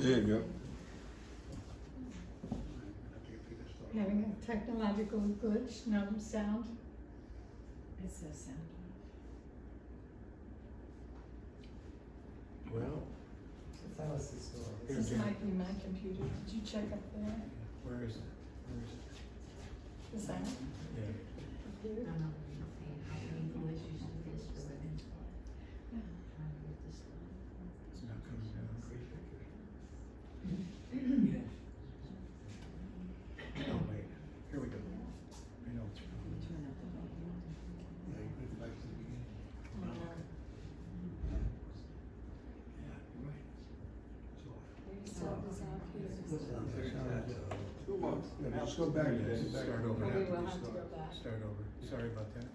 There you go. Having a technological glitch, no sound. It says sound. Well, So tell us the story. Here, This Jen. might be my computer. Did you check up there? where is it? Where is it? The sound? Yeah. Computer? It's not coming down. Oh, wait. Here we go. I know what's wrong. Yeah, you put it back to the beginning. Yeah, you're right. Sound is out here. Yeah, just go back there. Start over. Well, we will have Just to go back. Start over. Sorry about that.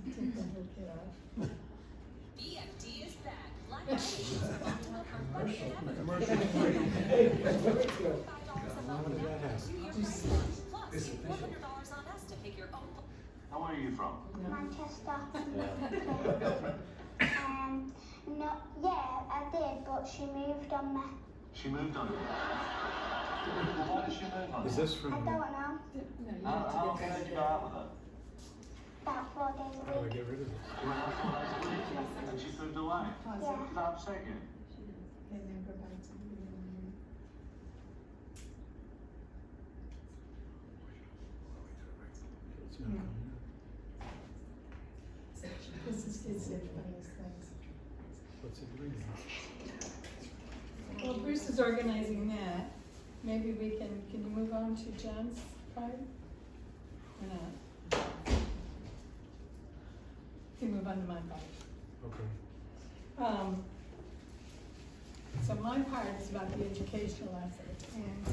Take the whole kit off. BFD is back. Black Friday deals are about to look for money and Commercial $5 free. a month with that two-year price launch. Plus, $400 on us to pick your own. Now, where are you from? Manchester. No, yeah, I did, but she moved on me. She moved on you. Well, why did she move on you? Is this I from? don't know. No, you How have to long get did you that. go out with her? About 4 days How do a I week. get rid of this? You went out 4 days a week, and she's moved away. Pause Yeah. Did that upset you? it, and then go back to the beginning. It's not coming up. This is it's the funniest things. What's it doing? Well, Bruce is organizing that. Maybe we can you move on to John's part? Or not? You can move on to my part. Okay. So my part is about the educational effort, and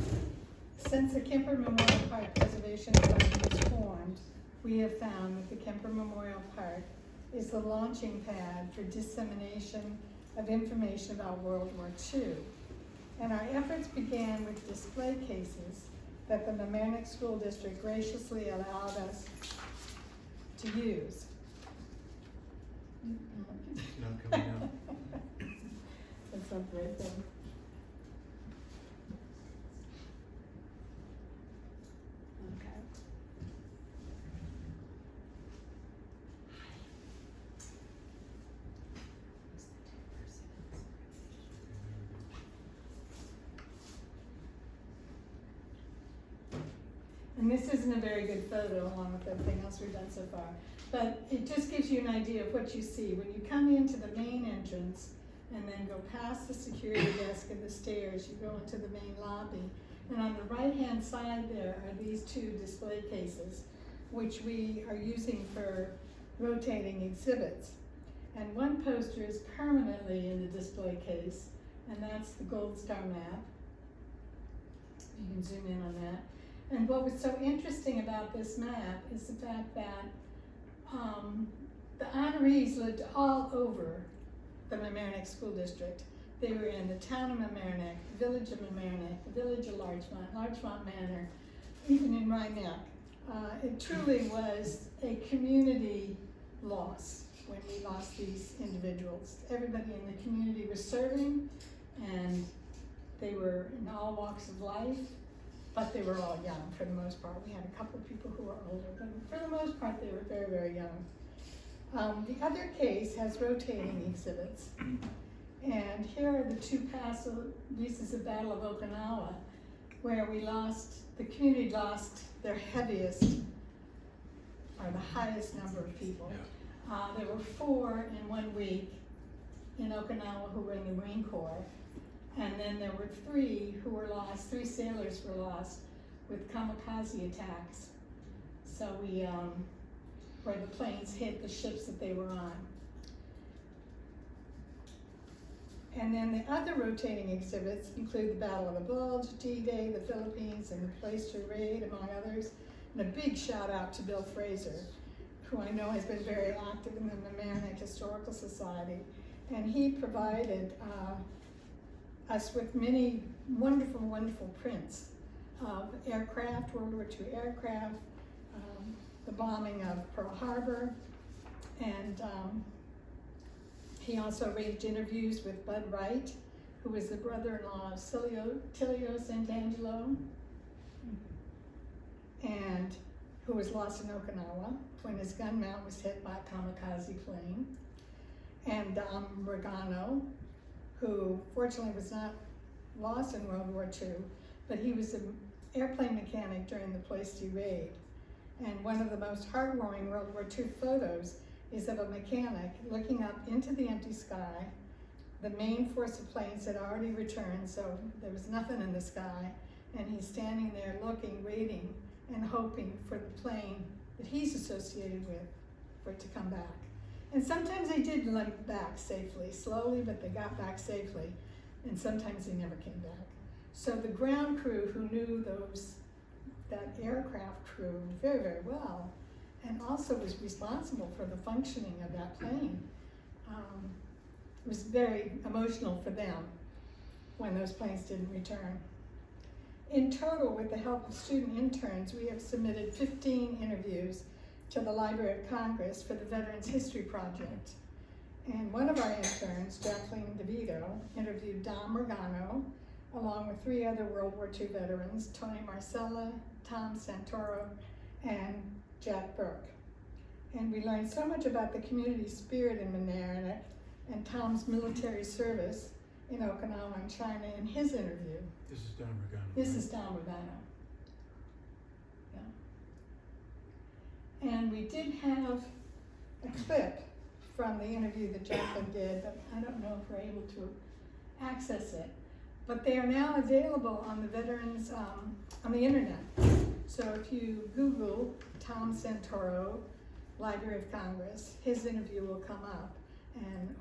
since the Kemper Memorial Park Preservation Fund was formed, we have found that the Kemper Memorial Park is the launching pad for dissemination of information about World War II. And our efforts began with display cases that the Mamaroneck School District graciously allowed us to use. It's not coming up. That's not right then. Okay. And this isn't a very good photo along with everything else we've done so far, but it just gives you an idea of what you see. When you come into the main entrance and then go past the security desk and the stairs, you go into the main lobby. And on the right-hand side there are these two display cases, which we are using for rotating exhibits. And one poster is permanently in the display case, and that's the Gold Star map. You can zoom in on that. And what was so interesting about this map is the fact that the honorees lived all over the Mamaroneck School District. They were in the town of Mamaroneck, the village of Mamaroneck, the village of Larchmont, Larchmont Manor, even in Rhinebeck. It truly was a community loss when we lost these individuals. Everybody in the community was serving, and they were in all walks of life, but they were all young for the most part. We had a couple of people who were older, but for the most part, they were very, very young. The other case has rotating exhibits. And here are the two pieces of Battle of Okinawa, where the community lost their heaviest, or the highest number of people. There were 4 in 1 week in Okinawa who were in the Marine Corps. And then there were 3 who were lost, 3 sailors were lost with kamikaze attacks. So where the planes hit the ships that they were on. And then the other rotating exhibits include the Battle of the Bulge, D-Day, the Philippines, and the Placer Raid, among others. And a big shout out to Bill Fraser, who I know has been very active in the Mamaroneck Historical Society. And he provided us with many wonderful, wonderful prints of aircraft, World War II aircraft, the bombing of Pearl Harbor, and he also arranged interviews with Bud Wright, who was the brother-in-law of Tilio Santangelo, and who was lost in Okinawa when his gun mount was hit by a kamikaze plane, and Dom Regano, who fortunately was not lost in World War II, but he was an airplane mechanic during the Ploesti raid. And one of the most heartwarming World War II photos is of a mechanic looking up into the empty sky. The main force of planes had already returned, so there was nothing in the sky, and he's standing there looking, waiting, and hoping for the plane that he's associated with for it to come back. And sometimes they did limp back safely, slowly, but they got back safely, and sometimes they never came back. So the ground crew who knew that aircraft crew very, very well, and also was responsible for the functioning of that plane, it was very emotional for them when those planes didn't return. In total, with the help of student interns, we have submitted 15 interviews to the Library of Congress for the Veterans History Project. And one of our interns, Jacqueline DeVito, interviewed Dom Regano, along with 3 other World War II veterans, Tony Marcella, Tom Santoro, and Jack Burke. And we learned so much about the community spirit in Mamaroneck and Tom's military service in Okinawa and China in his interview. This is Don Regano. This is Don Regano. Yeah. And we did have a clip from the interview that Jacqueline did, but I don't know if we're able to access it. But they are now available on the veterans, on the internet. So if you Google Tom Santoro, Library of Congress, his interview will come up,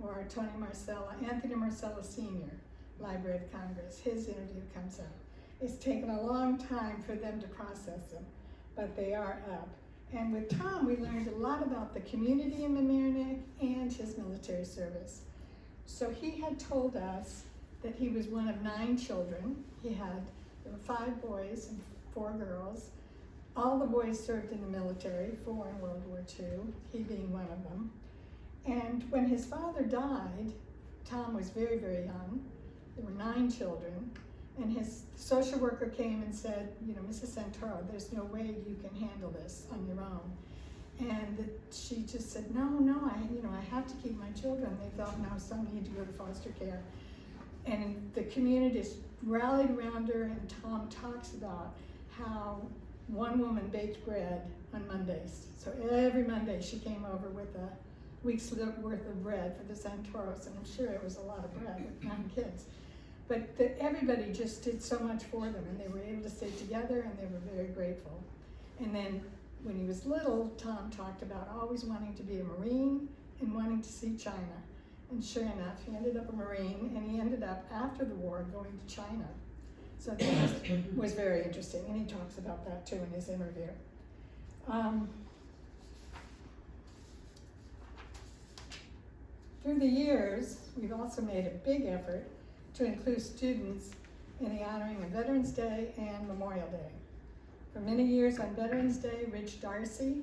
or Tony Marcella, Anthony Marcella Sr., Library of Congress, his interview comes up. It's taken a long time for them to process them, but they are up. And with Tom, we learned a lot about the community in Mamaroneck and his military service. So he had told us that he was one of 9 children. There were 5 boys and 4 girls. All the boys served in the military, 4 in World War II, he being one of them. And when his father died, Tom was very, very young. There were 9 children, and his social worker came and said, you know, Mrs. Santoro, there's no way you can handle this on your own. And she just said, no, I have to keep my children. They thought, no, some need to go to foster care. And the community rallied around her, and Tom talks about how one woman baked bread on Mondays. So every Monday she came over with a week's worth of bread for the Santoros, and I'm sure it was a lot of bread with 9 kids. But everybody just did so much for them, and they were able to stay together, and they were very grateful. And then when he was little, Tom talked about always wanting to be a Marine and wanting to see China. And sure enough, he ended up a Marine, and he ended up, after the war, going to China. So that was very interesting, and he talks about that too in his interview. Through the years, we've also made a big effort to include students in the honoring of Veterans Day and Memorial Day. For many years on Veterans Day, Rich Darcy,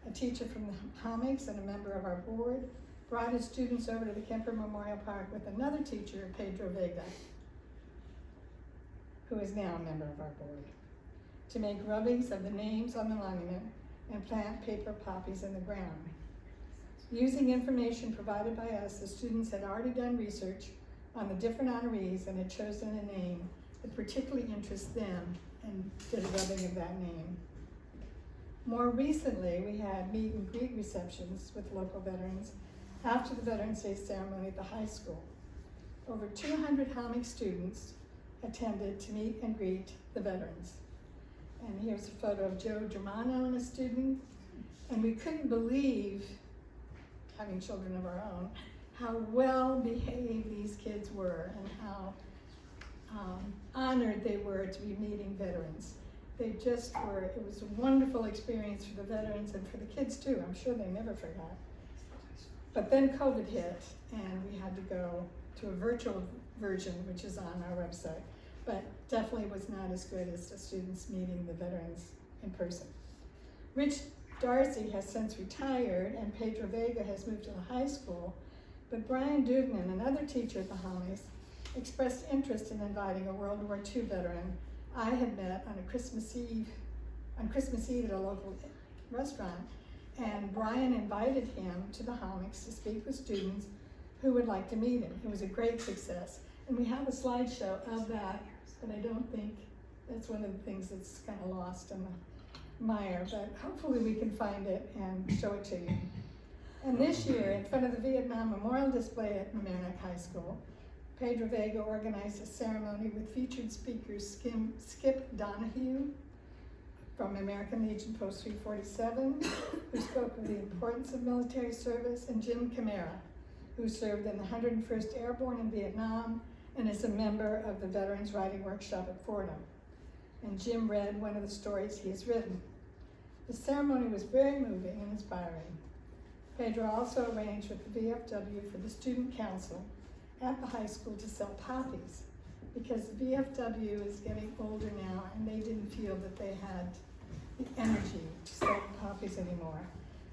a teacher from the Comics and a member of our board, brought his students over to the Kemper Memorial Park with another teacher, Pedro Vega, who is now a member of our board, to make rubbings of the names on the monument and plant paper poppies in the ground. Using information provided by us, the students had already done research on the different honorees and had chosen a name that particularly interests them and did a rubbing of that name. More recently, we had meet and greet receptions with local veterans after the Veterans Day ceremony at the high school. Over 200 Homic students attended to meet and greet the veterans. And here's a photo of Joe Germano and a student. And we couldn't believe, having children of our own, how well behaved these kids were and how honored they were to be meeting veterans. They just were, it was a wonderful experience for the veterans and for the kids too. I'm sure they never forgot. But then COVID hit, and we had to go to a virtual version, which is on our website, but definitely was not as good as the students meeting the veterans in person. Rich Darcy has since retired and Pedro Vega has moved to the high school, but Brian Dugnan, another teacher at the Hollies, expressed interest in inviting a World War II veteran I had met on Christmas Eve at a local restaurant, and Brian invited him to the Homics to speak with students who would like to meet him. It was a great success, and we have a slideshow of that, but I don't think that's one of the things that's kind of lost in the mire, but hopefully we can find it and show it to you. And this year, in front of the Vietnam Memorial Display at Mamaroneck High School, Pedro Vega organized a ceremony with featured speakers Skip Donahue from American Legion Post 347, who spoke of the importance of military service, and Jim Camara, who served in the 101st Airborne in Vietnam and is a member of the Veterans Writing Workshop at Fordham. And Jim read one of the stories he has written. The ceremony was very moving and inspiring. Pedro also arranged with the VFW for the student council at the high school to sell poppies, because the VFW is getting older now and they didn't feel that they had the energy to sell poppies anymore.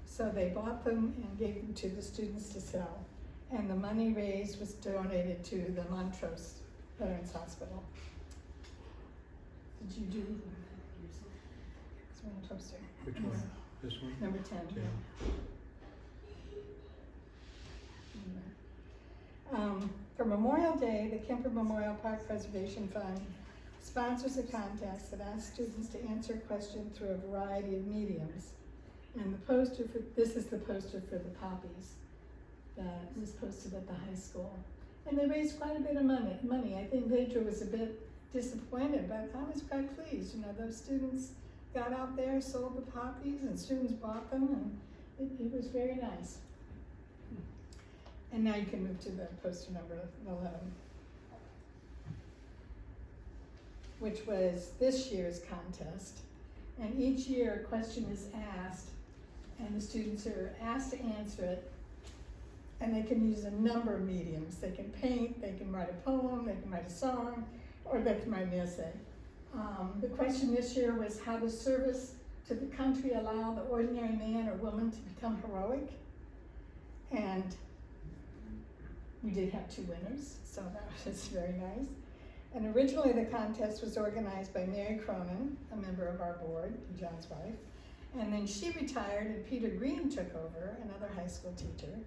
So they bought them and gave them to the students to sell. And the money raised was donated to the Montrose Veterans Hospital. Did you do this one poster? Which one? This one? Number 10. Yeah. For Memorial Day, the Kemper Memorial Park Preservation Fund sponsors a contest that asks students to answer a question through a variety of mediums. And this is the poster for the poppies that was posted at the high school. And they raised quite a bit of money. I think Pedro was a bit disappointed, but I was quite pleased. You know, those students got out there, sold the poppies, and students bought them, and it was very nice. And now you can move to the poster number 11, which was this year's contest. And each year a question is asked, and the students are asked to answer it, and they can use a number of mediums. They can paint, they can write a poem, they can write a song, or they can write an essay. The question this year was, how does service to the country allow the ordinary man or woman to become heroic? And we did have 2 winners, so that was very nice. And originally the contest was organized by Mary Cronin, a member of our board, John's wife. And then she retired and Peter Green took over, another high school teacher.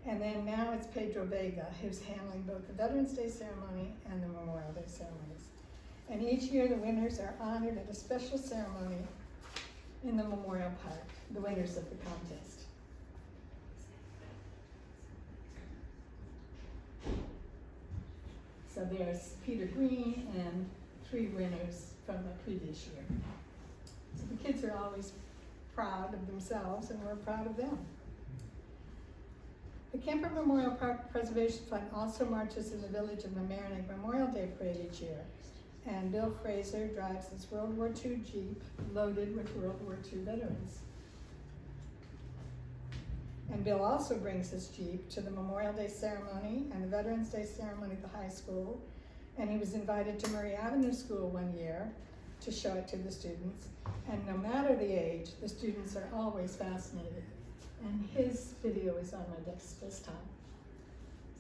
And then now it's Pedro Vega, who's handling both the Veterans Day ceremony and the Memorial Day ceremonies. And each year the winners are honored at a special ceremony in the Memorial Park, the winners of the contest. So there's Peter Green and 3 winners from the previous year. So the kids are always proud of themselves and we're proud of them. The Kemper Memorial Park Preservation Fund also marches in the village of Mamaroneck Memorial Day Parade each year. And Bill Fraser drives his World War II Jeep loaded with World War II veterans. And Bill also brings his Jeep to the Memorial Day ceremony and the Veterans Day ceremony at the high school. And he was invited to Murray Avenue School one year to show it to the students. And no matter the age, the students are always fascinated. And his video is on my desktop.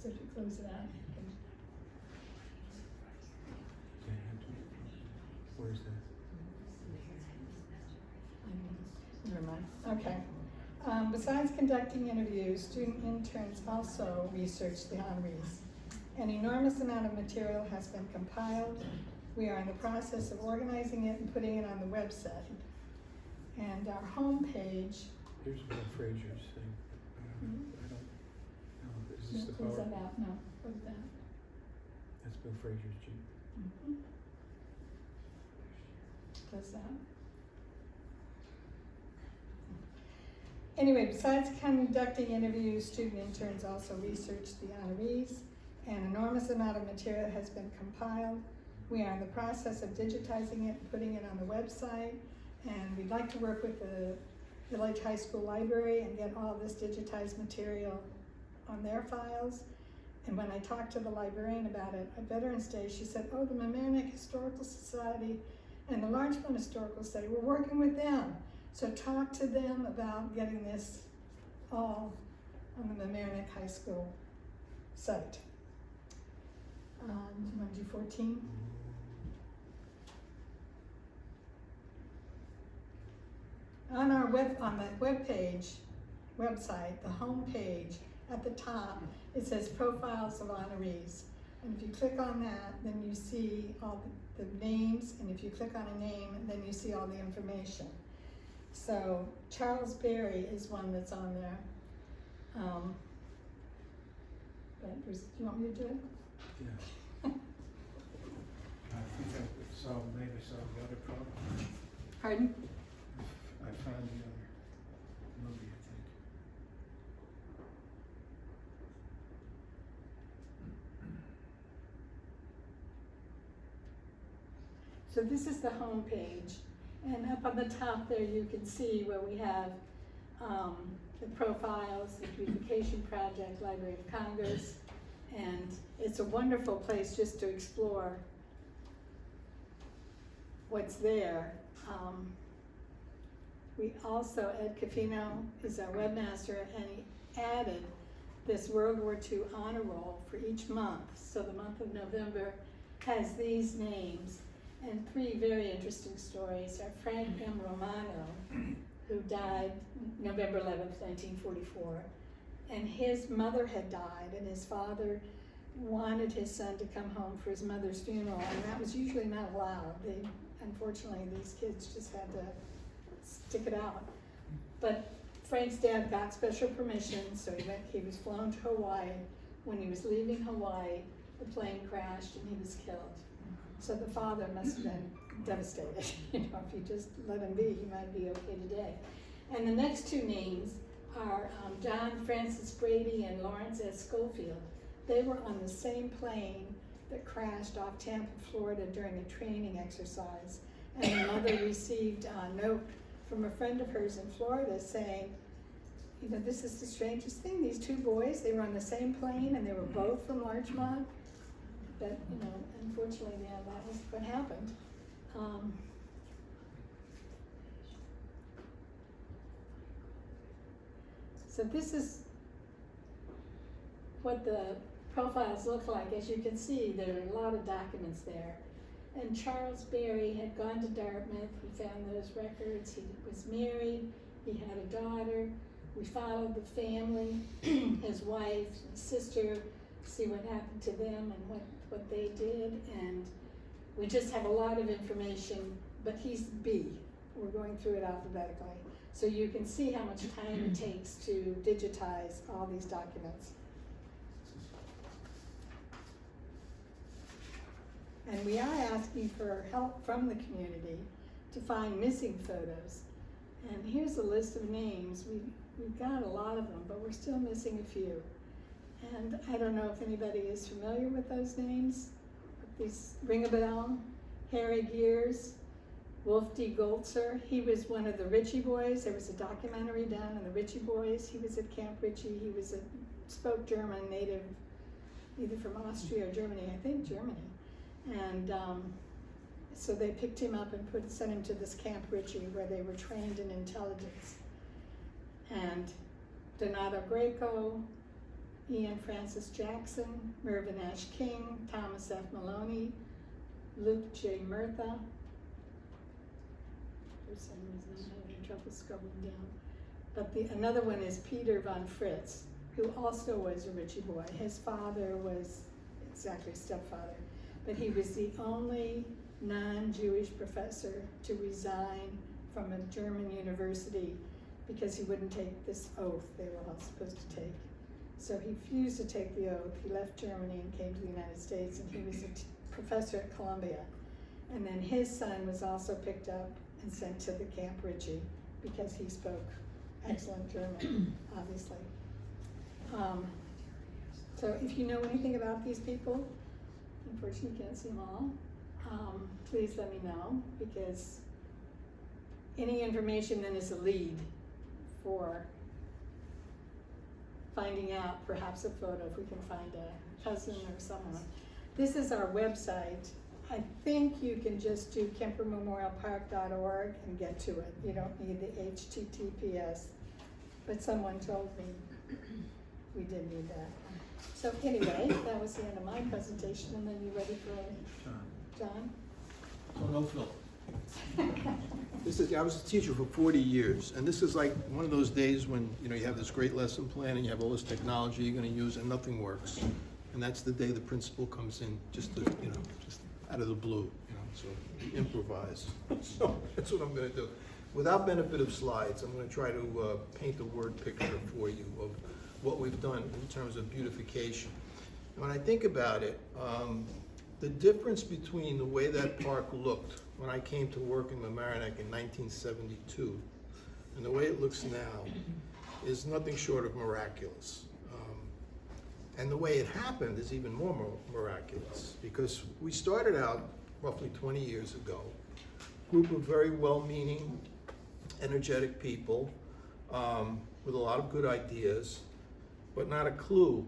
So if you close it out, you can. Where's that? Never mind. Okay. Besides conducting interviews, student interns also research the honorees. An enormous amount of material has been compiled. We are in the process of organizing it and putting it on the website. And our homepage. Here's Bill Fraser's thing. I don't know. Is this the Close power? that out. No, close that. That's Bill Fraser's Jeep. Mm-hmm. Close that. Anyway, besides conducting interviews, student interns also research the honorees. An enormous amount of material has been compiled. We are in the process of digitizing it and putting it on the website. And we'd like to work with the Village High School Library and get all this digitized material on their files. And when I talked to the librarian about it at Veterans Day, she said, oh, the Mamaroneck Historical Society and the Larchmont Historical Society, we're working with them. So talk to them about getting this all on the Mamaroneck High School site. Do you want to do 14? On our on the website, the home page, at the top, it says Profiles of Honorees. And if you click on that, then you see all the names, and if you click on a name, then you see all the information. So Charles Berry is one that's on there. But do you want me to do it? Yeah. I think I saw the other problem. Pardon? I found the other movie, I think. So this is the home page, and up on the top there you can see where we have the profiles, the beautification project, Library of Congress, and it's a wonderful place just to explore what's there. We also, Ed Cafino is our webmaster, and he added this World War II honor roll for each month. So the month of November has these names, and 3 very interesting stories are Frank M. Romano, who died November 11th, 1944, and his mother had died, and his father wanted his son to come home for his mother's funeral, and that was usually not allowed. Unfortunately, these kids just had to stick it out. But Frank's dad got special permission, so he was flown to Hawaii. When he was leaving Hawaii, the plane crashed and he was killed. So the father must have been devastated. If you just let him be, he might be okay today. And the next 2 names are John Francis Brady and Lawrence S. Schofield. They were on the same plane that crashed off Tampa, Florida during a training exercise. And the mother received a note from a friend of hers in Florida saying, this is the strangest thing. These 2 boys, they were on the same plane and they were both from Larchmont. But, unfortunately, yeah, that was what happened. So this is what the profiles look like. As you can see, there are a lot of documents there. And Charles Berry had gone to Dartmouth. We found those records. He was married. He had a daughter. We followed the family, his wife, his sister, see what happened to them and what they did. And we just have a lot of information, but he's B. We're going through it alphabetically. So you can see how much time it takes to digitize all these documents. And we are asking for help from the community to find missing photos. And here's a list of names. We've got a lot of them, but we're still missing a few. And I don't know if anybody is familiar with those names. These ring a bell. Harry Gears, Wolf D. Goltzer. He was one of the Ritchie boys. There was a documentary done on the Ritchie boys. He was at Camp Ritchie. He spoke German, native, either from Austria or Germany. I think Germany. And so they picked him up and sent him to this Camp Ritchie where they were trained in intelligence. And Donato Greco, Ian Francis Jackson, Mervyn Ash King, Thomas F. Maloney, Luke J. Murtha. For some reason I'm having trouble scrolling down. But another one is Peter von Fritz, who also was a Ritchie boy. His father was exactly stepfather, but he was the only non-Jewish professor to resign from a German university because he wouldn't take this oath they were all supposed to take. So he refused to take the oath. He left Germany and came to the United States, and he was a professor at Columbia. And then his son was also picked up and sent to the Camp Ritchie because he spoke excellent German, obviously. So if you know anything about these people, unfortunately you can't see them all, please let me know, because any information then is a lead for finding out perhaps a photo, if we can find a cousin or someone. This is our website. I think you can just do KemperMemorialPark.org and get to it. You don't need the HTTPS. But someone told me we did need that. So anyway, that was the end of my presentation, and then you ready for John? So no Phil. I was a teacher for 40 years, and this is like one of those days when, you know, you have this great lesson plan and you have all this technology you're gonna use and nothing works. And that's the day the principal comes in just to, you know, just out of the blue, you know, so improvise. So that's what I'm gonna do. Without benefit of slides, I'm gonna try to paint a word picture for you of what we've done in terms of beautification. And when I think about it, the difference between the way that park looked when I came to work in Mamaroneck in 1972 and the way it looks now is nothing short of miraculous. And the way it happened is even more miraculous, because we started out roughly 20 years ago, a group of very well-meaning, energetic people with a lot of good ideas, but not a clue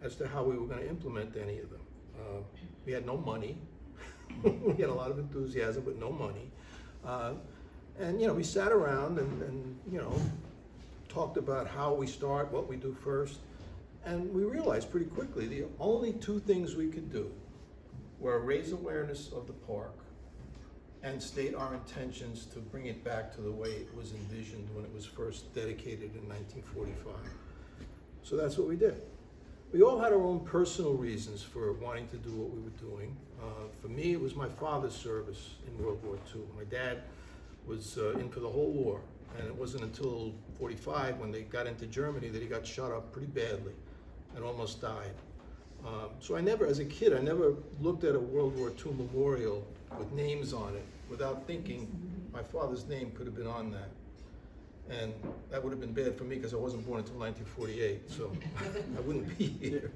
as to how we were going to implement any of them. We had no money. We had a lot of enthusiasm, but no money. And, you know, we sat around and, you know, talked about how we start, what we do first. And we realized pretty quickly the only two things we could do were raise awareness of the park and state our intentions to bring it back to the way it was envisioned when it was first dedicated in 1945. So that's what we did. We all had our own personal reasons for wanting to do what we were doing. For me, it was my father's service in World War II. My dad was in for the whole war, and it wasn't until 45 when they got into Germany that he got shot up pretty badly and almost died. So I never, as a kid, I never looked at a World War II memorial with names on it without thinking my father's name could have been on that. And that would have been bad for me because I wasn't born until 1948, so I wouldn't be here.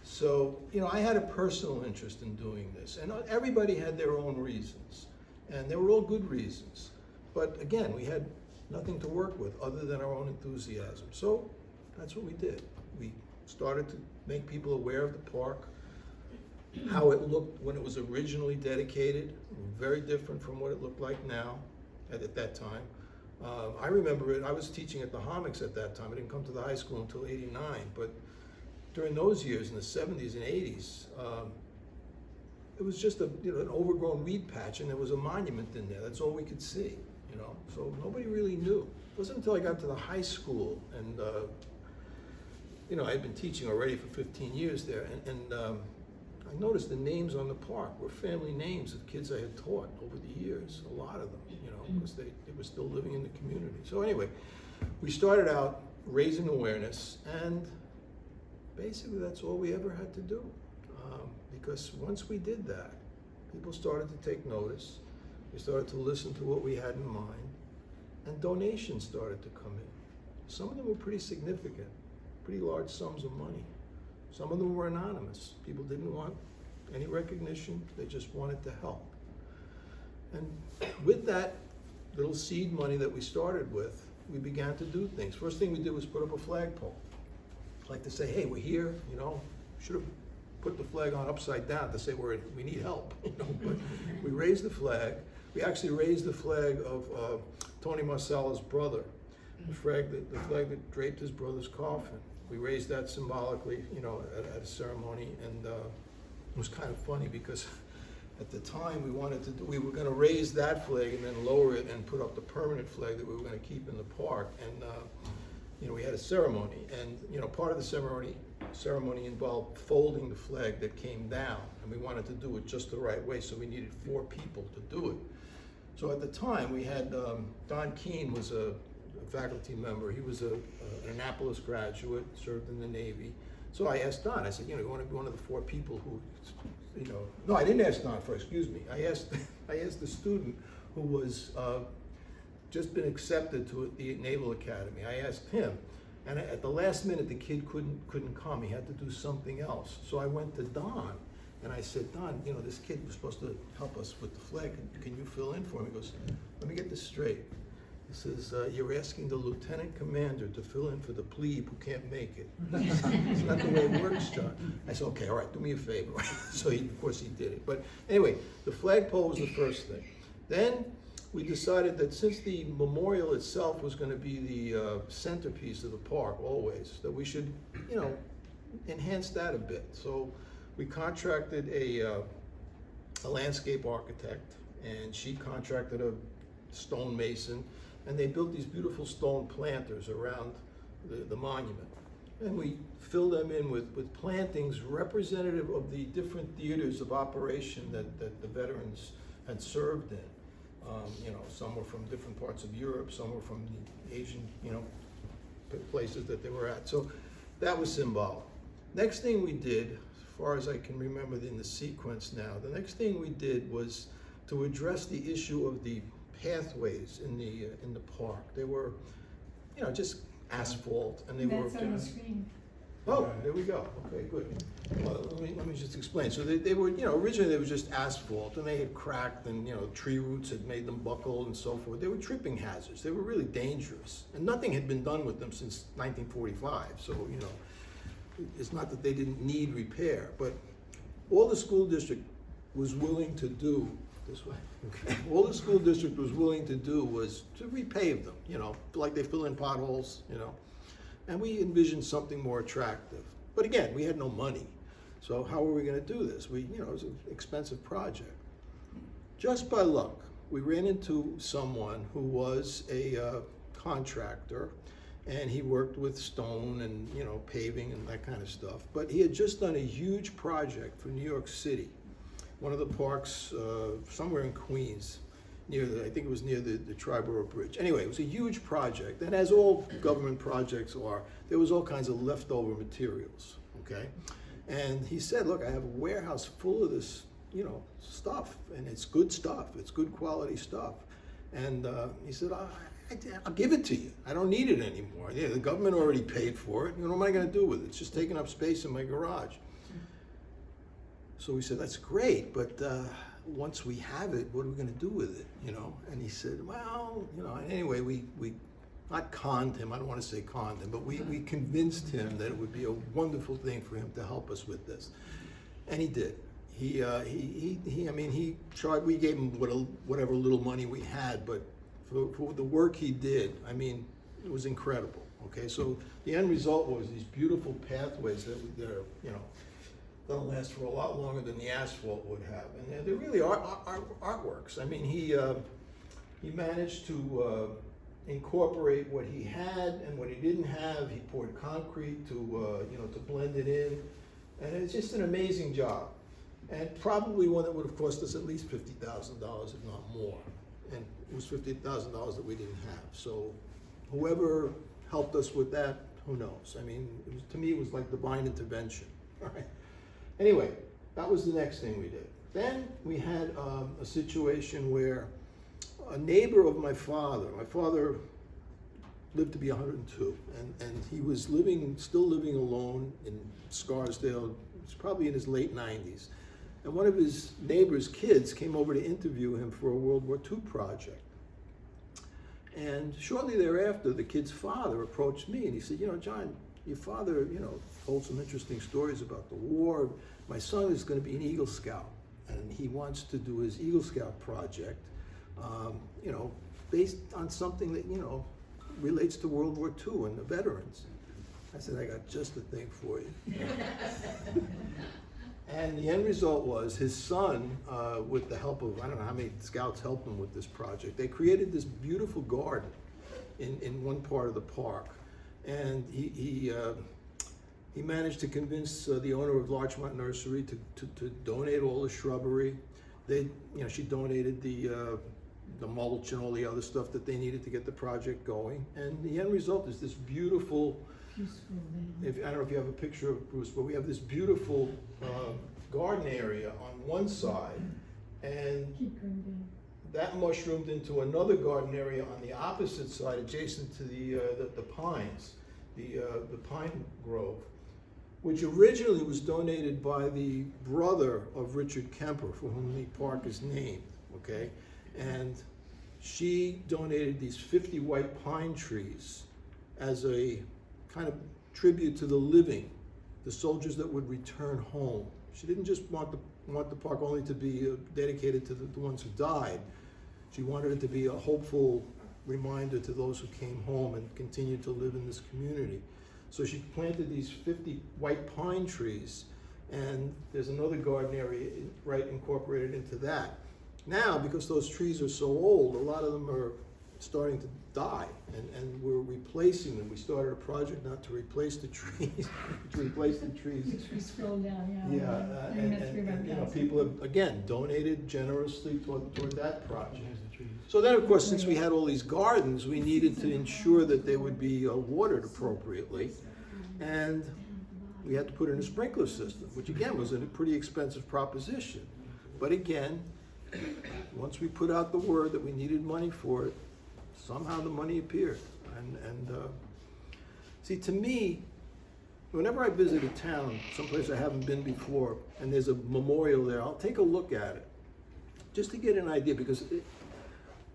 So, you know, I had a personal interest in doing this, and everybody had their own reasons, and they were all good reasons. But again, we had nothing to work with other than our own enthusiasm. So that's what we did. We started to make people aware of the park, how it looked when it was originally dedicated, very different from what it looked like now at that time. I remember it, I was teaching at the Homics at that time. I didn't come to the high school until '89, but during those years in the 70s and 80s, it was just a, you know, an overgrown weed patch, and there was a monument in there. That's all we could see, you know. So nobody really knew. It wasn't until I got to the high school, and you know, I had been teaching already for 15 years there, and I noticed the names on the park were family names of kids I had taught over the years, a lot of them, you know, because they were still living in the community. So anyway, we started out raising awareness, and basically that's all we ever had to do. Because once we did that, people started to take notice, they started to listen to what we had in mind, and donations started to come in. Some of them were pretty significant, pretty large sums of money. Some of them were anonymous. People didn't want any recognition, they just wanted to help. And with that little seed money that we started with, we began to do things. First thing we did was put up a flagpole. Like to say, hey, we're here, you know, should have put the flag on upside down to say we need help, you know, but we raised the flag. We actually raised the flag of Tony Marcella's brother, the flag that draped his brother's coffin. We raised that symbolically, you know, at a ceremony, and it was kind of funny because at the time we were going to raise that flag and then lower it and put up the permanent flag that we were going to keep in the park, and you know, we had a ceremony, and you know, part of the ceremony involved folding the flag that came down, and we wanted to do it just the right way, so we needed 4 people to do it. So at the time we had Don Keene was a faculty member. He was an Annapolis graduate, served in the Navy. So I asked Don, I said, you know, you want to be one of the 4 people who, you know, no, I didn't ask Don first, excuse me. I asked the student who was just been accepted to the Naval Academy. I asked him, and at the last minute, the kid couldn't come. He had to do something else. So I went to Don, and I said, Don, you know, this kid was supposed to help us with the flag. Can you fill in for him? He goes, let me get this straight. He says, you're asking the lieutenant commander to fill in for the plebe who can't make it. It's not the way it works, John. I said, okay, all right, do me a favor. So of course he did it. But anyway, the flagpole was the first thing. Then we decided that since the memorial itself was going to be the centerpiece of the park always, that we should, enhance that a bit. So we contracted a landscape architect, and she contracted a stonemason, and they built these beautiful stone planters around the monument. And we filled them in with plantings representative of the different theaters of operation that the veterans had served in. Some were from different parts of Europe, some were from the Asian, places that they were at. So that was symbolic. Next thing we did, as far as I can remember in the sequence now, the next thing we did was to address the issue of the pathways in the park. They were, just asphalt, and they were. That's on the screen. Oh, there we go. Okay, good. Well, let me just explain. So they were, originally they were just asphalt, and they had cracked, and tree roots had made them buckle and so forth. They were tripping hazards. They were really dangerous, and nothing had been done with them since 1945. So it's not that they didn't need repair, but all the school district was willing to do this way. Okay. All the school district was willing to do was to repave them, like they fill in potholes, and we envisioned something more attractive. But again, we had no money. So how were we going to do this? It was an expensive project. Just by luck, we ran into someone who was a contractor, and he worked with stone and, paving and that kind of stuff. But he had just done a huge project for New York City, one of the parks somewhere in Queens, I think it was near the Triborough Bridge. Anyway, it was a huge project, and as all government projects are, there was all kinds of leftover materials, okay? And he said, look, I have a warehouse full of this, stuff, and it's good stuff, it's good quality stuff. And he said, I'll give it to you. I don't need it anymore. Yeah, the government already paid for it. What am I gonna do with it? It's just taking up space in my garage. So we said, that's great, but once we have it, what are we going to do with it, And he said, well, anyway, we not conned him, I don't want to say conned him, but we convinced him that it would be a wonderful thing for him to help us with this. And he did. He tried, we gave him whatever little money we had, but for the work he did, it was incredible, okay? So the end result was these beautiful pathways that are, that'll last for a lot longer than the asphalt would have. And they really are artworks. He managed to incorporate what he had and what he didn't have. He poured concrete to blend it in. And it's just an amazing job. And probably one that would have cost us at least $50,000, if not more. And it was $50,000 that we didn't have. So whoever helped us with that, who knows? To me, it was like divine intervention. All right. Anyway, that was the next thing we did. Then we had a situation where a neighbor of my father lived to be 102, and he was still living alone in Scarsdale. He's probably in his late 90s. And one of his neighbor's kids came over to interview him for a World War II project. And shortly thereafter, the kid's father approached me, and he said, John, your father, told some interesting stories about the war. My son is going to be an Eagle Scout, and he wants to do his Eagle Scout project, based on something that, relates to World War II and the veterans. I said, I got just the thing for you. And the end result was his son, with the help of, I don't know how many scouts helped him with this project, they created this beautiful garden in one part of the park. And he managed to convince the owner of Larchmont Nursery to donate all the shrubbery. She donated the mulch and all the other stuff that they needed to get the project going. And the end result is this beautiful, I don't know if you have a picture of Bruce, but we have this beautiful garden area on one side, and that mushroomed into another garden area on the opposite side, adjacent to the pines, the pine grove, which originally was donated by the brother of Richard Kemper, for whom the park is named, okay? And she donated these 50 white pine trees as a kind of tribute to the living, the soldiers that would return home. She didn't just want the park only to be dedicated to the ones who died. She wanted it to be a hopeful reminder to those who came home and continued to live in this community. So she planted these 50 white pine trees, and there's another garden area right incorporated into that. Now, because those trees are so old, a lot of them are starting to die, and we're replacing them. We started a project not to replace the trees, to replace the trees. Which we scroll down, yeah. Yeah, We went through about you know, 1,000. people have, again, donated generously toward that project. There's the trees. So then, of course, since we had all these gardens, we needed to ensure that they would be watered appropriately. And we had to put in a sprinkler system, which again was a pretty expensive proposition. But again, once we put out the word that we needed money for it, somehow the money appeared. See, to me, whenever I visit a town, someplace I haven't been before, and there's a memorial there, I'll take a look at it, just to get an idea, because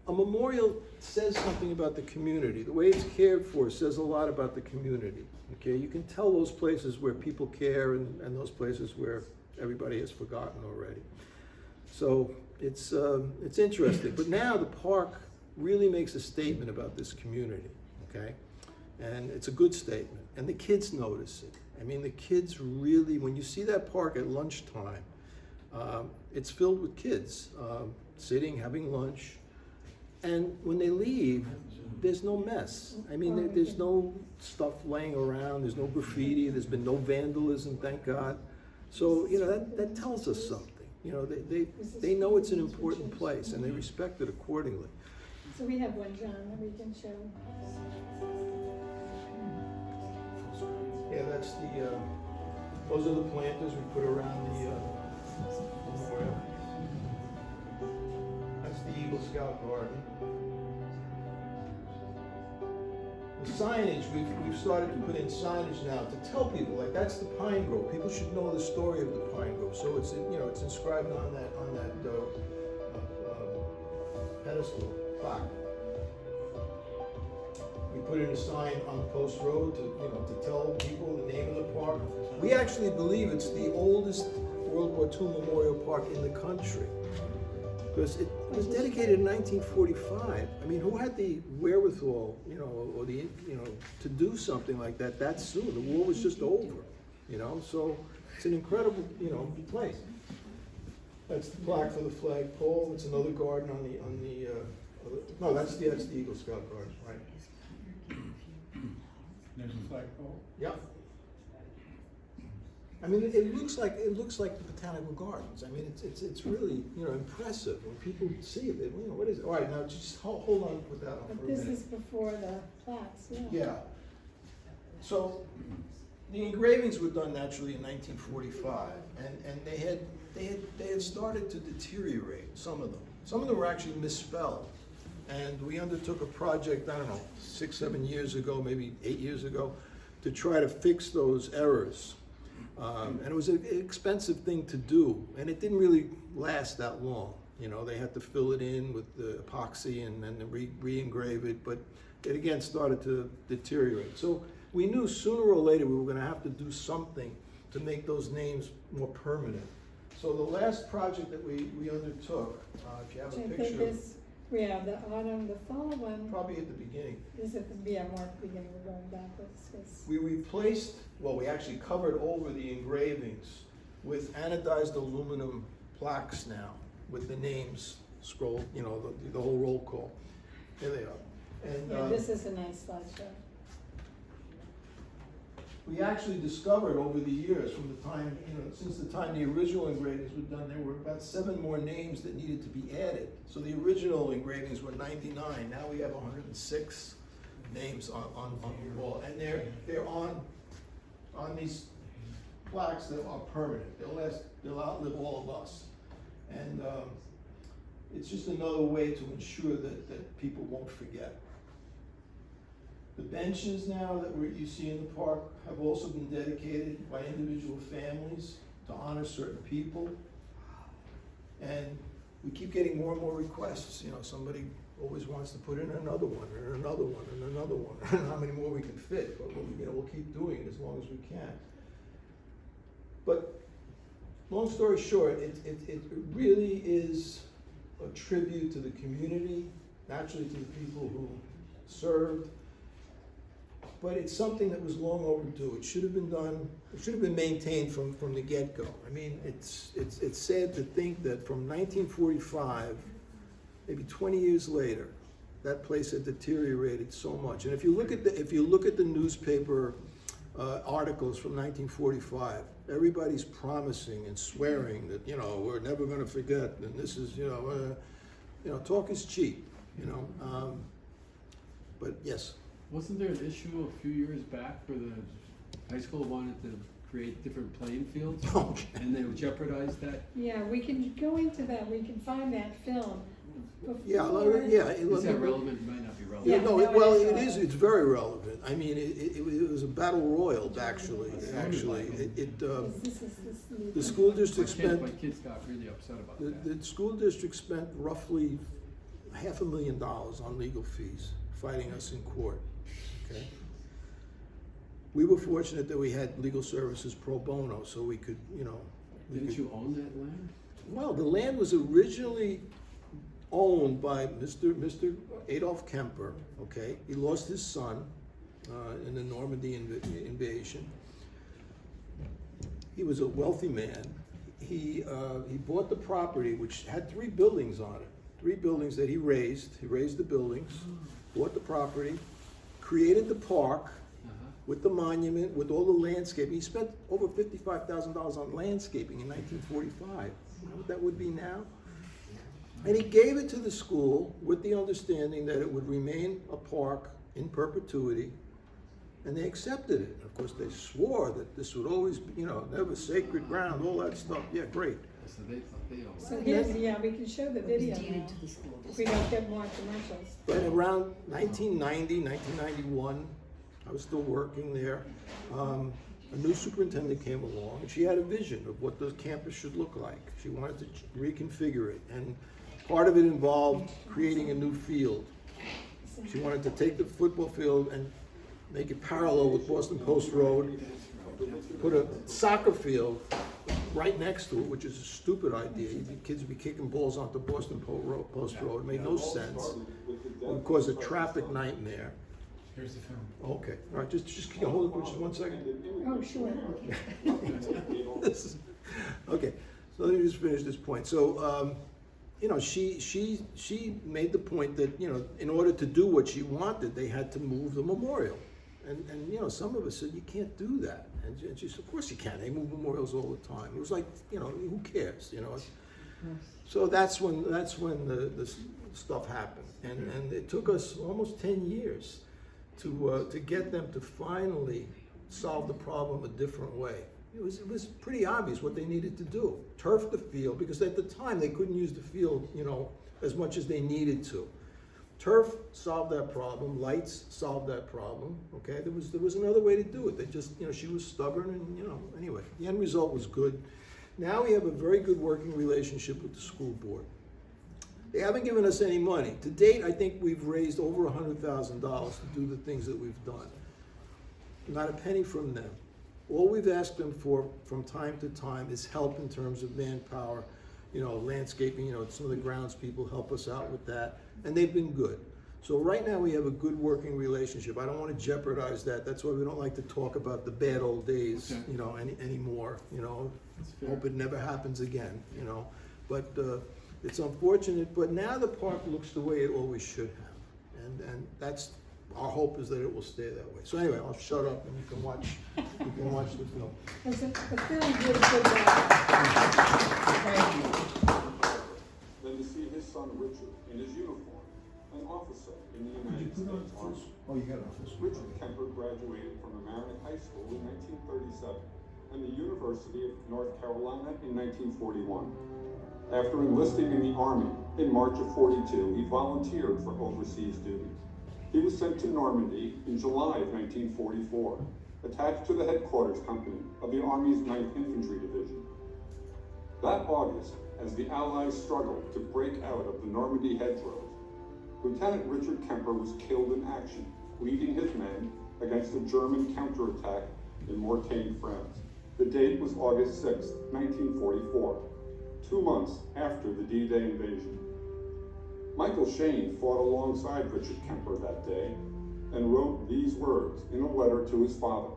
a memorial says something about the community. The way it's cared for says a lot about the community. Okay, you can tell those places where people care and those places where everybody has forgotten already. So it's interesting. But now the park really makes a statement about this community. Okay, and it's a good statement. And the kids notice it. I mean, the kids really, when you see that park at lunchtime, it's filled with kids sitting, having lunch. And when they leave, there's no mess. I mean, there's no stuff laying around, there's no graffiti, there's been no vandalism, thank God. So, you know, that tells us something. You know, they know it's an important place and they respect it accordingly. So we have one, John, that we can show. Yeah, that's those are the planters we put around the memorial. That's the Eagle Scout garden. The signage, we've started to put in signage now to tell people, like, that's the pine grove. People should know the story of the pine grove. So it's, you know, it's inscribed on that pedestal plaque. We put in a sign on Post Road to, you know, to tell people the name of the park. We actually believe it's the oldest World War II memorial park in the country, because it was dedicated in 1945. I mean, who had the wherewithal, you know, or the, you know, to do something like that soon? The war was just over, you know. So it's an incredible, you know, place. That's the plaque for the flagpole. It's another garden on the no, that's the Eagle Scout garden, right? There's a flagpole. Yep. I mean, it looks like the Botanical Gardens. I mean, it's really, you know, impressive when people see it. They, you know, what is it? All right, now just hold on with that on But for a this minute. is before the plaques, yeah. Yeah. So the engravings were done naturally in 1945, and they had started to deteriorate. Some of them. Some of them were actually misspelled. And we undertook a project, I don't know, 6, 7 years ago, maybe 8 years ago, to try to fix those errors. And it was an expensive thing to do, and it didn't really last that long. You know, they had to fill it in with the epoxy and then re-engrave it, but it again started to deteriorate. So we knew sooner or later we were going to have to do something to make those names more permanent. So the last project that we undertook, if you have a I think picture, this, we have the autumn, the fall one. probably at the beginning. Is at the, yeah, more at the beginning, we're going backwards. 'Cause We replaced, well, we actually covered over the engravings with anodized aluminum plaques now, with the names scrolled, you know, the whole roll call. There they are. And yeah, this is a nice slideshow. we actually discovered over the years, from the time, you know, since the time the original engravings were done, there were about 7 more names that needed to be added. So the original engravings were 99. Now we have 106 names on the wall, and they're on these plaques that are permanent. They'll outlive all of us, and it's just another way to ensure that people won't forget. The benches now that you see in the park have also been dedicated by individual families to honor certain people. And we keep getting more and more requests, you know, somebody always wants to put in another one, and another one, and another one. I don't know how many more we can fit, but we'll keep doing it as long as we can. But, long story short, it really is a tribute to the community, naturally to the people who served, but it's something that was long overdue. It should have been done, it should have been maintained from the get-go. I mean, it's sad to think that from 1945, maybe 20 years later, that place had deteriorated so much. And if you look at the newspaper articles from 1945, everybody's promising and swearing that, you know, we're never going to forget, and this is, you know, talk is cheap, you know. But yes. Wasn't there an issue a few years back where the high school wanted to create different playing fields? Okay. And they jeopardized that? Yeah, we can go into that, we can find that film. Yeah, Before- yeah. Is that relevant? It might not be relevant. Yeah, Yeah, no, no, well, it is it is, relevant. it's very relevant. I mean, it was a battle royal, actually. The school district spent, My kids got really upset about the that. school district spent roughly $500,000 on legal fees, fighting us in court, okay? We were fortunate that we had legal services pro bono, so we could, you know. Didn't you own that land? Well, the land was originally owned by Mr. Adolf Kemper, okay? He lost his son in the Normandy invasion. He was a wealthy man. He bought the property, which had 3 buildings on it. 3 buildings that he raised. He raised the buildings, bought the property, created the park with the monument, with all the landscaping. He spent over $55,000 on landscaping in 1945. You know what that would be now? And he gave it to the school with the understanding that it would remain a park in perpetuity, and they accepted it. Of course, they swore that this would always be, you know, never sacred ground, all that stuff. Yeah, great. So they thought they owned So it. here's, yeah, we can show the video now, if we don't get more commercials. But around 1990, 1991, I was still working there. A new superintendent came along, and she had a vision of what the campus should look like. She wanted to reconfigure it, and part of it involved creating a new field. She wanted to take the football field and make it parallel with Boston Post Road, put a soccer field right next to it, which is a stupid idea. The kids would be kicking balls onto Boston Post Road. It made no sense. It would cause a traffic nightmare. Here's the film. Okay, all right, just can you hold it for just 1 second? Oh, sure. This is- Okay, so let me just finish this point. So, you know, she made the point that, you know, in order to do what she wanted, they had to move the memorial. And you know, some of us said, you can't do that. And she said, of course you can. They move memorials all the time. It was like, you know, who cares, you know? So that's when the stuff happened. And it took us almost 10 years to get them to finally solve the problem a different way. It was pretty obvious what they needed to do. Turf the field, because at the time they couldn't use the field, you know, as much as they needed to. Turf solved that problem, lights solved that problem, okay? There was another way to do it. They just, you know, she was stubborn and, you know, anyway, the end result was good. Now we have a very good working relationship with the school board. They haven't given us any money. To date, I think we've raised over $100,000 to do the things that we've done. Not a penny from them. All we've asked them for from time to time is help in terms of manpower, you know, landscaping, you know, some of the grounds people help us out with that, and they've been good. So right now we have a good working relationship. I don't want to jeopardize that. That's why we don't like to talk about the bad old days, Okay. you know, anymore, you know. That's fair. Hope it never happens again, you know. But it's unfortunate, but now the park looks the way it always should have. And that's, our hope is that it will stay that way. So anyway, I'll shut up and you can watch the film. The film did a good job. Then to see his son Richard in his uniform, an officer in the United States Army. Oh, you got it. Richard Kemper graduated from Mamaroneck High School in 1937 and the University of North Carolina in 1941. After enlisting in the Army in March of '42, he volunteered for overseas duty. He was sent to Normandy in July of 1944, attached to the headquarters company of the Army's 9th Infantry Division. That August, as the Allies struggled to break out of the Normandy hedgerows. Lieutenant Richard Kemper was killed in action, leading his men against a German counterattack in Mortain, France. The date was August 6, 1944, 2 months after the D-Day invasion. Michael Shane fought alongside Richard Kemper that day and wrote these words in a letter to his father.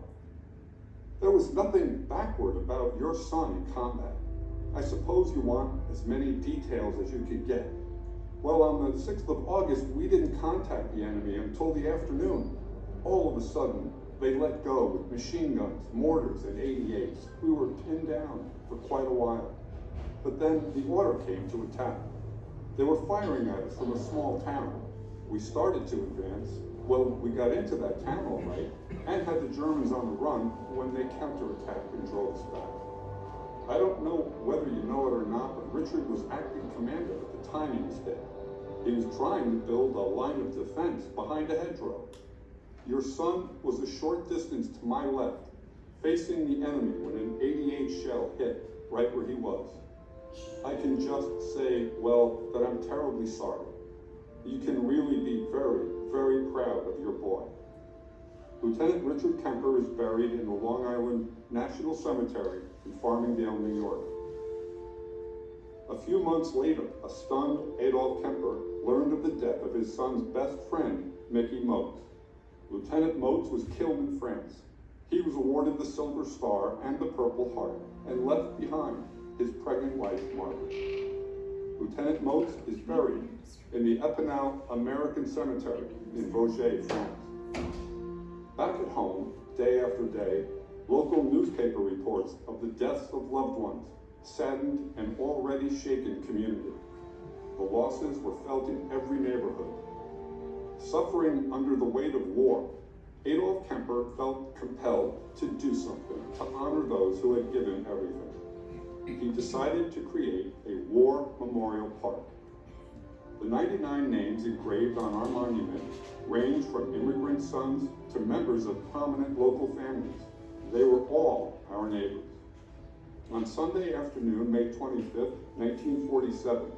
"There was nothing backward about your son in combat. I suppose you want as many details as you could get. Well, on the 6th of August, we didn't contact the enemy until the afternoon. All of a sudden, they let go with machine guns, mortars, and 88s. We were pinned down for quite a while. But then the order came to attack. They were firing at us from a small town. We started to advance. Well, we got into that town all right, and had the Germans on the run when they counterattacked and drove us back. I don't know whether you know it or not, but Richard was acting commander at the time he was hit. He was trying to build a line of defense behind a hedgerow. Your son was a short distance to my left, facing the enemy when an 88 shell hit right where he was. I can just say, well, that I'm terribly sorry. You can really be very, very proud of your boy." Lieutenant Richard Kemper is buried in the Long Island National Cemetery in Farmingdale, New York. A few months later, a stunned Adolph Kemper learned of the death of his son's best friend, Mickey Moats. Lieutenant Moats was killed in France. He was awarded the Silver Star and the Purple Heart and left behind his pregnant wife, Margaret. Lieutenant Moats is buried in the Epinal American Cemetery in Vosges, France. Back at home, day after day, local newspaper reports of the deaths of loved ones saddened an already shaken community. The losses were felt in every neighborhood. Suffering under the weight of war, Adolph Kemper felt compelled to do something to honor those who had given everything. He decided to create a war memorial park. The 99 names engraved on our monument range from immigrant sons to members of prominent local families. They were all our neighbors. On Sunday afternoon, May 25th, 1947,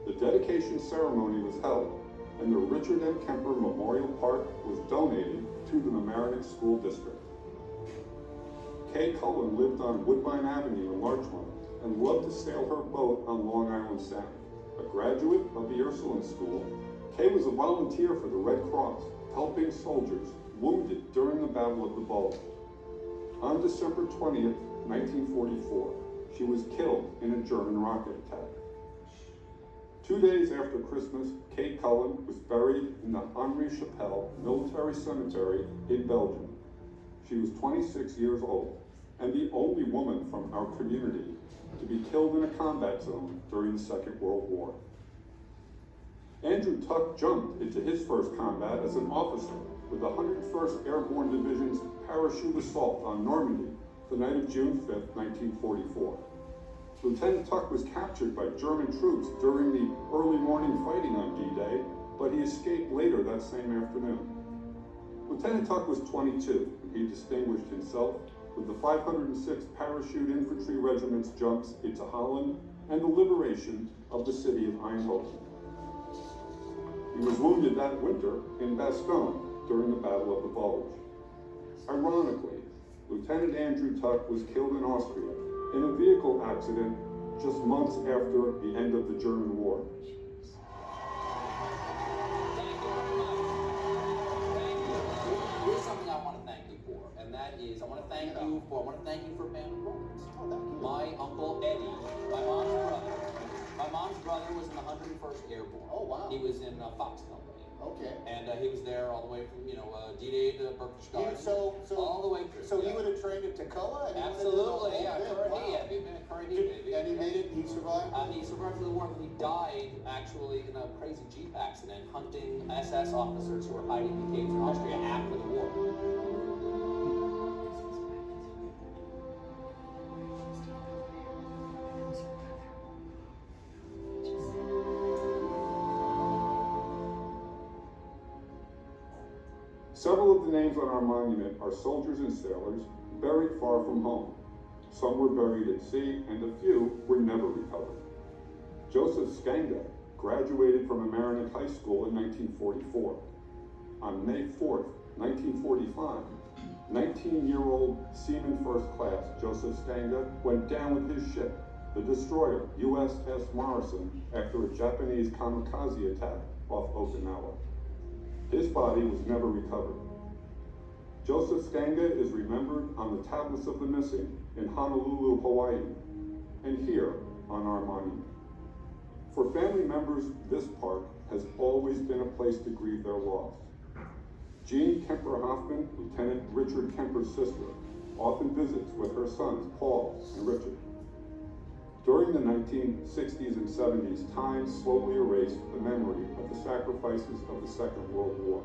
the dedication ceremony was held, and the Richard M. Kemper Memorial Park was donated to the Mamaroneck School District. Kay Cullen lived on Woodbine Avenue in Larchmont and loved to sail her boat on Long Island Sound. A graduate of the Ursuline School, Kay was a volunteer for the Red Cross, helping soldiers wounded during the Battle of the Bulge. On December 20th, 1944, she was killed in a German rocket attack. 2 days after Christmas, Kay Cullen was buried in the Henri Chapelle Military Cemetery in Belgium. She was 26 years old and the only woman from our community to be killed in a combat zone during the Second World War. Andrew Tuck jumped into his first combat as an officer with the 101st Airborne Division's parachute assault on Normandy the night of June 5th, 1944. Lieutenant Tuck was captured by German troops during the early morning fighting on D-Day, but he escaped later that same afternoon. Lieutenant Tuck was 22, and he distinguished himself with the 506th Parachute Infantry Regiment's jumps into Holland and the liberation of the city of Eindhoven. He was wounded that winter in Bastogne during the Battle of the Bulge. Ironically, Lieutenant Andrew Tuck was killed in Austria in a vehicle accident just months after the end of the German war. Here's something I want to thank you for, and that is I want to thank you for Mamaroneck. My uncle Eddie, my mom's brother was in the 101st Airborne. Oh wow. He was in Fox Company. Okay. And he was there all the way from D-Day to Berkshire Gardens. All the way through. So he would have trained at Tacoma. And Absolutely, yeah. Wow. Baby. And he made it. He survived. He survived through the war. He died actually in a crazy Jeep accident hunting SS officers who were hiding in caves in Austria after the war. Several of the names on our monument are soldiers and sailors buried far from home. Some were buried at sea, and a few were never recovered. Joseph Skanga graduated from Mamaroneck High School in 1944. On May 4th, 1945, 19-year-old Seaman First Class Joseph Skanga went down with his ship, the destroyer USS Morrison, after a Japanese kamikaze attack off Okinawa. His body was never recovered. Joseph Skanga is remembered on the Tablets of the Missing in Honolulu, Hawaii, and here on our monument. For family members, this park has always been a place to grieve their loss. Jean Kemper Hoffman, Lieutenant Richard Kemper's sister, often visits with her sons, Paul and Richard. During the 1960s and 70s, time slowly erased the memory of the sacrifices of the Second World War.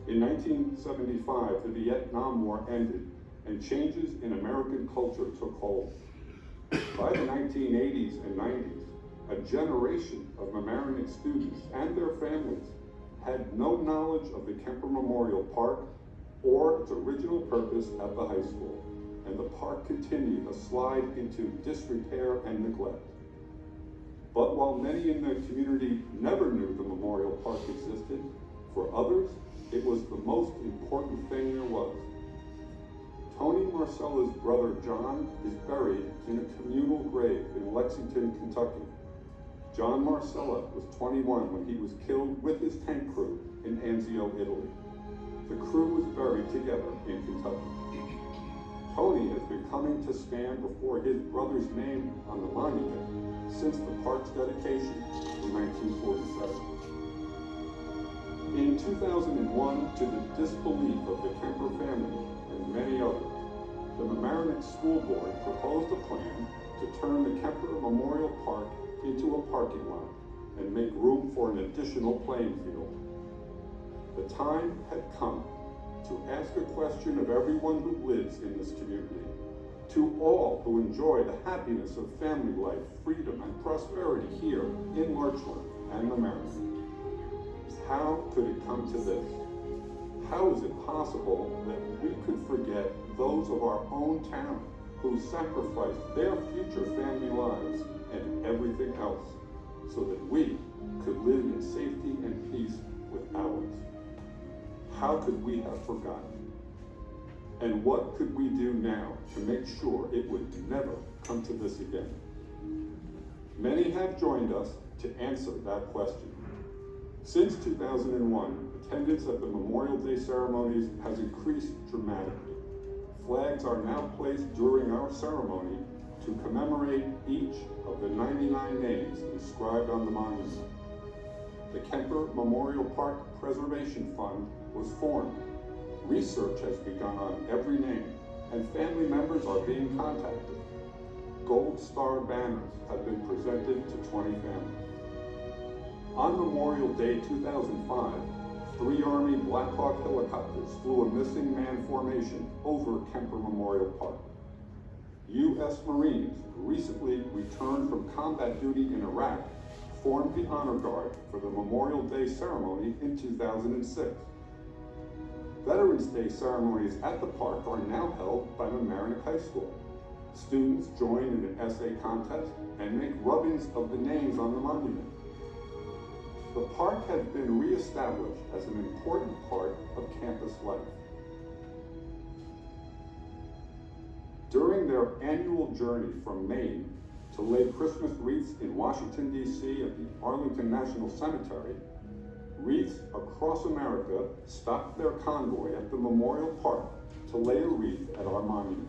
In 1975, the Vietnam War ended and changes in American culture took hold. By the 1980s and 90s, a generation of Mamaroneck students and their families had no knowledge of the Kemper Memorial Park or its original purpose at the high school, and the park continued to slide into disrepair and neglect. But while many in the community never knew the Memorial Park existed, for others, it was the most important thing there was. Tony Marcella's brother John is buried in a communal grave in Lexington, Kentucky. John Marcella was 21 when he was killed with his tank crew in Anzio, Italy. The crew was buried together in Kentucky. Tony has been coming to stand before his brother's name on the monument since the park's dedication in 1947. In 2001, to the disbelief of the Kemper family and many others, the Mamaroneck School Board proposed a plan to turn the Kemper Memorial Park into a parking lot and make room for an additional playing field. The time had come to ask a question of everyone who lives in this community, to all who enjoy the happiness of family life, freedom, and prosperity here in Marchland and Mamaroneck. How could it come to this? How is it possible that we could forget those of our own town who sacrificed their future family lives and everything else so that we could live in safety and peace with ours? How could we have forgotten? And what could we do now to make sure it would never come to this again? Many have joined us to answer that question. Since 2001, attendance at the Memorial Day ceremonies has increased dramatically. Flags are now placed during our ceremony to commemorate each of the 99 names inscribed on the monument. The Kemper Memorial Park Preservation Fund was formed. Research has begun on every name, and family members are being contacted. Gold Star banners have been presented to 20 families. On Memorial Day 2005, 3 Army Black Hawk helicopters flew a missing man formation over Kemper Memorial Park. U.S. Marines recently returned from combat duty in Iraq formed the honor guard for the Memorial Day ceremony in 2006. Veterans Day ceremonies at the park are now held by Mamaroneck High School. Students join in an essay contest and make rubbings of the names on the monument. The park has been reestablished as an important part of campus life. During their annual journey from Maine to lay Christmas wreaths in Washington, D.C. at the Arlington National Cemetery, wreaths across America stopped their convoy at the Memorial Park to lay a wreath at our monument.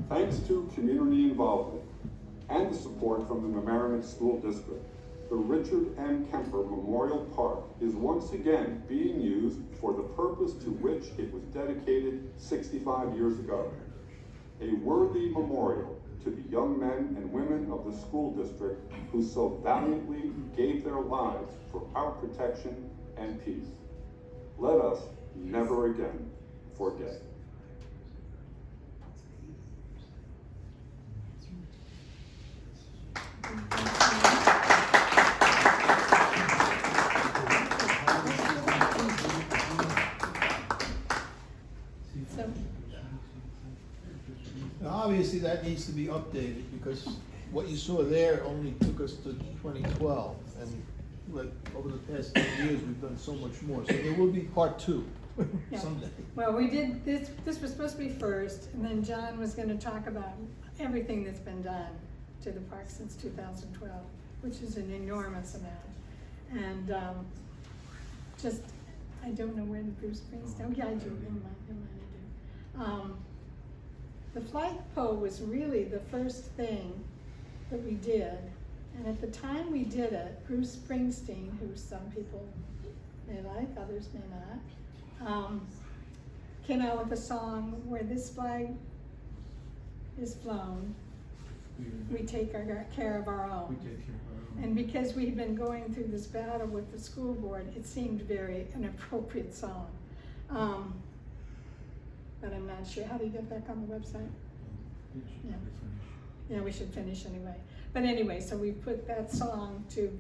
Thanks to community involvement and the support from the Mamaroneck School District, the Richard M. Kemper Memorial Park is once again being used for the purpose to which it was dedicated 65 years ago. A worthy memorial to the young men and women of the school district who so valiantly gave their lives for our protection and peace. Let us never again forget. So, Now, obviously, that needs to be updated because what you saw there only took us to 2012, and like, over the past 10 years, we've done so much more. So there will be part 2 Yeah. someday. Well, we did, this was supposed to be first, and then John was gonna talk about everything that's been done to the park since 2012, which is an enormous amount. And, just, I don't know where the Bruce Springsteen, oh yeah, I do, never mind, I do. The flagpole was really the first thing that we did, and at the time we did it, Bruce Springsteen, who some people may like, others may not, came out with a song where this flag is flown, we take care of our own. We take care of our own. And because we had been going through this battle with the school board, it seemed an appropriate song. But I'm not sure, how do you get back on the website? Yeah. Yeah, we should finish anyway. But anyway, so we put that song to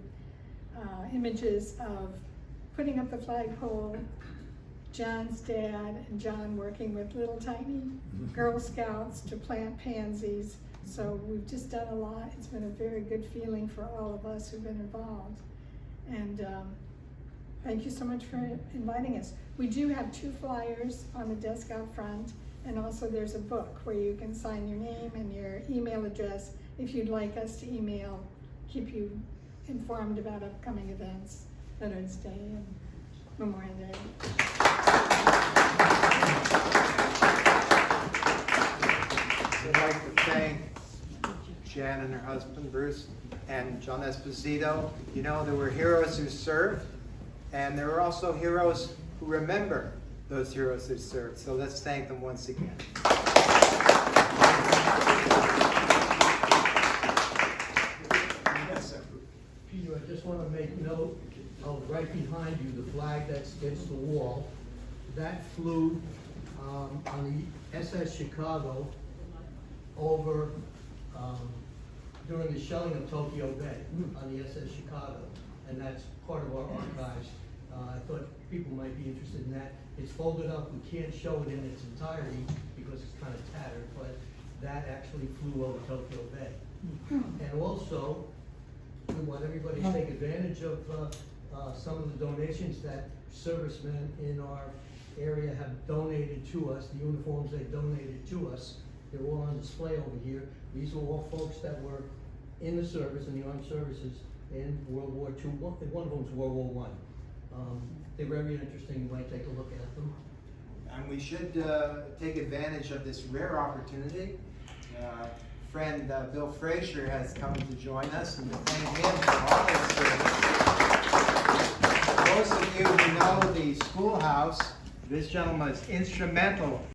images of putting up the flagpole, John's dad and John working with little tiny Girl Scouts to plant pansies. So we've just done a lot. It's been a very good feeling for all of us who've been involved. And thank you so much for inviting us. We do have 2 flyers on the desk out front, and also there's a book where you can sign your name and your email address if you'd like us to email, keep you informed about upcoming events, Veterans Day and Memorial Day. I'd like to thank Jan and her husband, Bruce, and John Esposito. You know, there were heroes who served, and there were also heroes who remember those heroes who served. So let's thank them once again. Peter, I just want to make note of right behind you, the flag that's against the wall. That flew on the SS Chicago over during the shelling of Tokyo Bay on the SS Chicago, and that's part of our archives. I thought people might be interested in that. It's folded up, we can't show it in its entirety because it's kind of tattered, but that actually flew over Tokyo Bay. And also, we want everybody to take advantage of some of the donations that servicemen in our area have donated to us, the uniforms they've donated to us. They're all on display over here. These are all folks that were in the service, in the armed services in World War II. One of them was World War I. They're very interesting. You might take a look at them. And we should take advantage of this rare opportunity. Friend Bill Frazier has come to join us, and to thank him for all his service. Those of you who know the schoolhouse, this gentleman is instrumental